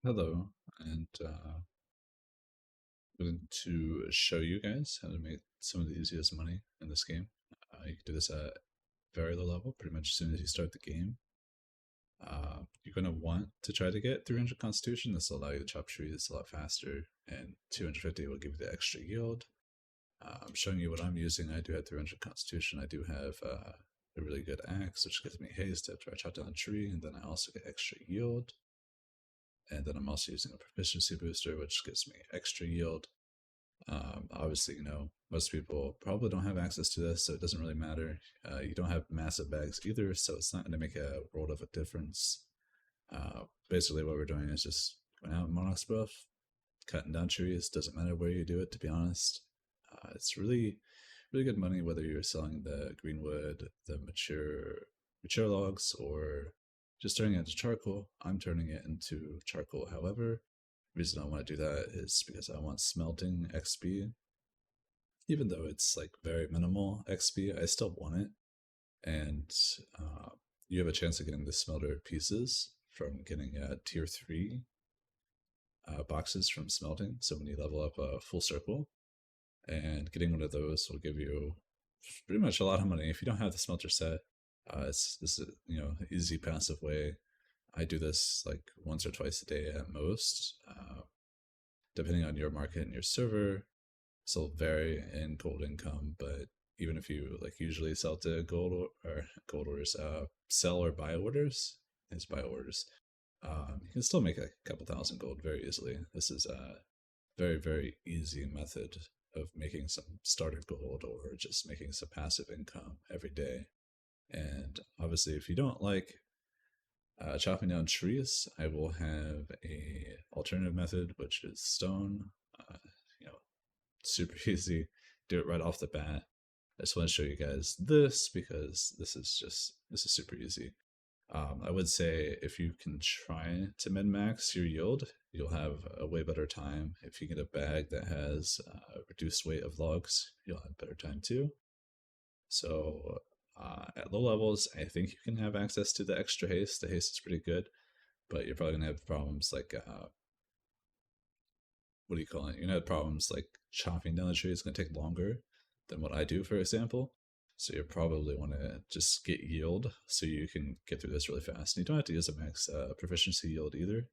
Hello, and I'm going to show you guys how to make some of the easiest money in this game. You can do this at very low level, pretty much as soon as you start the game. You're going to want to try to get 300 Constitution. This will allow you to chop trees a lot faster, and 250 will give you the extra yield. I'm showing you what I'm using. I do have 300 Constitution. I do have a really good axe, which gives me haste after I chop down a tree, and then I also get extra yield. And then I'm also using a proficiency booster, which gives me extra yield. Obviously, most people probably don't have access to this, so it doesn't really matter. You don't have massive bags either, so it's not going to make a world of a difference. Basically, what we're doing is just going out in Monarch's Buff, cutting down trees. Doesn't matter where you do it, to be honest. It's really, really good money whether you're selling the greenwood, the mature logs, or just turning it into charcoal. I'm turning it into charcoal, however. The reason I want to do that is because I want smelting XP. Even though it's like very minimal XP, I still want it. And you have a chance of getting the smelter pieces from getting tier 3 boxes from smelting. So when you level up a full circle, and getting one of those will give you pretty much a lot of money. If you don't have the smelter set, this is easy passive way. I do this like once or twice a day at most, depending on your market and your server. This will vary in gold income, but even if you like usually sell to gold orders, sell or buy orders, it's buy orders. You can still make a couple thousand gold very easily. This is a very easy method of making some starter gold or just making some passive income every day. And obviously, if you don't like chopping down trees, I will have a alternative method, which is stone. You know, super easy. Do it right off the bat. I just want to show you guys this because this is super easy. I would say if you can try to min max your yield, you'll have a way better time. If you get a bag that has a reduced weight of logs, you'll have better time too. So at low levels, I think you can have access to the extra haste. The haste is pretty good, but you're probably gonna have problems like what do you call it? You're gonna have problems like chopping down the tree. It's gonna take longer than what I do, for example. So you probably want to just get yield so you can get through this really fast. And you don't have to use a max proficiency yield either.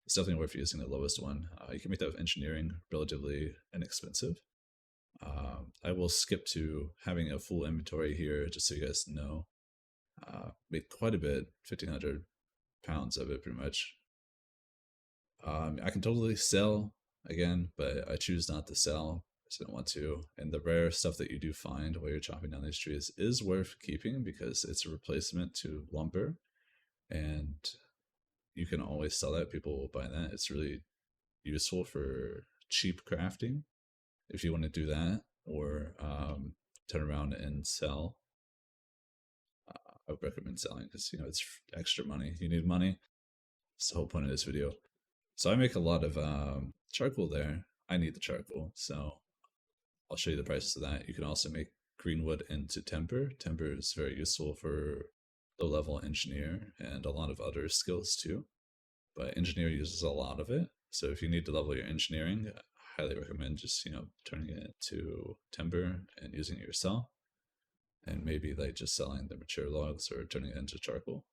It's definitely worth using the lowest one. You can make that with engineering, relatively inexpensive. I will skip to having a full inventory here just so you guys know. Made quite a bit, 1,500 pounds of it pretty much. I can totally sell again, but I choose not to sell. I just don't want to. And the rare stuff that you do find while you're chopping down these trees is worth keeping because it's a replacement to lumber. And you can always sell that. People will buy that. It's really useful for cheap crafting if you want to do that, or turn around and sell. I would recommend selling because it's extra money. You need money. That's the whole point of this video. So I make a lot of charcoal there. I need the charcoal, so I'll show you the prices of that. You can also make greenwood into timber. Timber is very useful for low level engineer and a lot of other skills too. But engineer uses a lot of it. So if you need to level your engineering, I highly recommend just, turning it to timber and using it yourself. And maybe like just selling the mature logs or turning it into charcoal.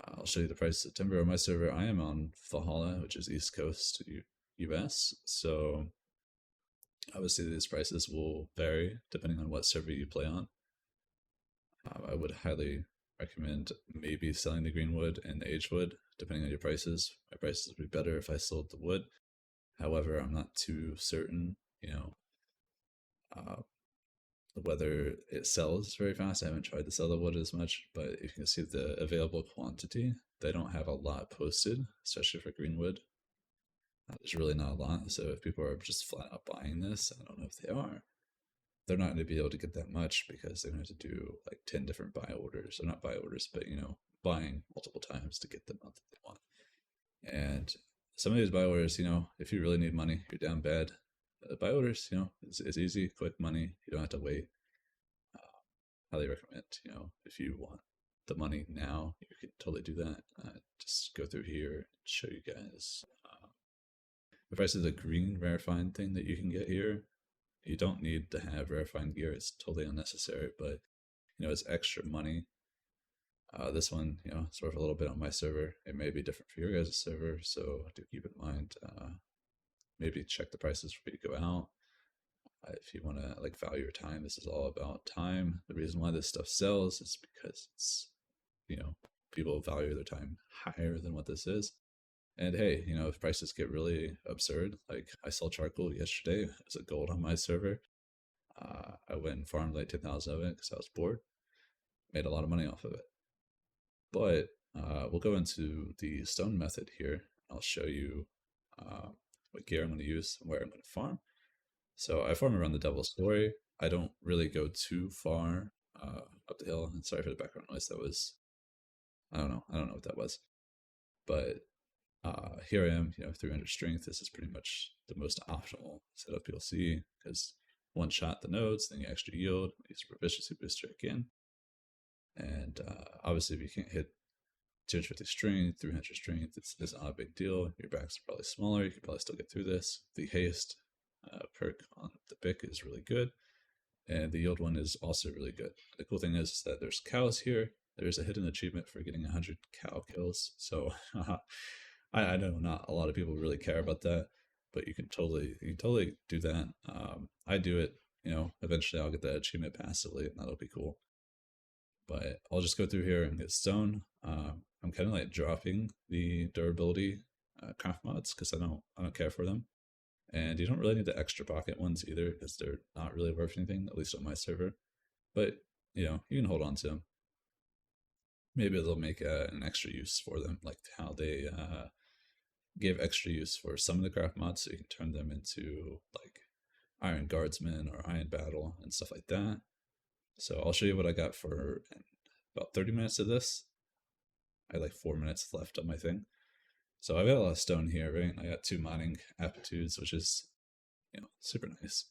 I'll show you the price of timber on my server. I am on Valhalla, which is East Coast US. So obviously these prices will vary depending on what server you play on. I would highly recommend maybe selling the greenwood and the agewood depending on your prices. My prices would be better if I sold the wood. However, I'm not too certain, whether it sells very fast. I haven't tried to sell the wood as much, but if you can see the available quantity, they don't have a lot posted, especially for greenwood. There's really not a lot. So if people are just flat out buying this, I don't know if they are. They're not going to be able to get that much because they're going to have to do like 10 different buy orders, or not buy orders, but buying multiple times to get the amount that they want. And some of these buy orders, if you really need money, you're down bad. Buy orders, it's easy, quick money. You don't have to wait. Highly recommend, if you want the money now, you can totally do that. Just go through here and show you guys. The price of the green verifying thing that you can get here, you don't need to have verifying gear. It's totally unnecessary, but it's extra money. This one, it's worth a little bit on my server. It may be different for your guys' server, so do keep in mind. Maybe check the prices before you go out. If you want to value your time, this is all about time. The reason why this stuff sells is because it's, people value their time higher than what this is. And hey, if prices get really absurd, like I sold charcoal yesterday as a gold on my server. I went and farmed 10,000 of it because I was bored. Made a lot of money off of it. But we'll go into the stone method here. I'll show you what gear I'm going to use and where I'm going to farm. So I farm around the Devil's Story. I don't really go too far up the hill. And sorry for the background noise. That was, I don't know what that was. But here I am, 300 strength. This is pretty much the most optimal setup you'll see because one shot the nodes, then you extra yield, use a proficiency booster again. And obviously, if you can't hit 250 strength, 300 strength, it's not a big deal. Your backs are probably smaller. You can probably still get through this. The haste perk on the Bick is really good. And the yield one is also really good. The cool thing is that there's cows here. There's a hidden achievement for getting 100 cow kills. So I know not a lot of people really care about that, but you can totally do that. I do it, eventually I'll get that achievement passively and that'll be cool. But I'll just go through here and get stone. I'm kind of dropping the durability craft mods because I don't care for them. And you don't really need the extra pocket ones either because they're not really worth anything, at least on my server. But, you can hold on to them. Maybe they'll make an extra use for them, like how they give extra use for some of the craft mods so you can turn them into Iron Guardsman or Iron Battle and stuff like that. So I'll show you what I got for about 30 minutes of this. I have 4 minutes left on my thing. So I've got a lot of stone here, right? I got 2 mining aptitudes, which is, super nice.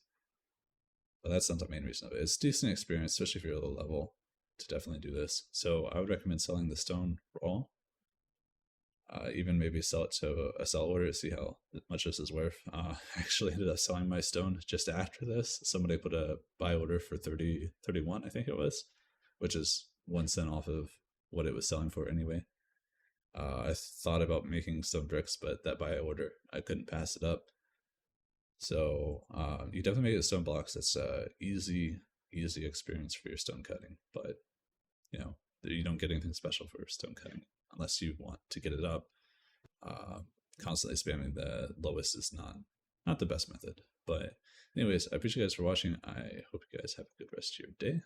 But that's not the main reason of it. It's decent experience, especially if you're low level, to definitely do this. So I would recommend selling the stone raw. Even maybe sell it to a sell order to see how much this is worth. I actually ended up selling my stone just after this. Somebody put a buy order for 31, I think it was, which is 1 cent off of what it was selling for anyway. I thought about making stone bricks, but that buy order, I couldn't pass it up. So you definitely make it stone blocks. That's easy experience for your stone cutting, but you don't get anything special for stone cutting unless you want to get it up. Constantly spamming the lowest is not the best method. But anyways, I appreciate you guys for watching. I hope you guys have a good rest of your day.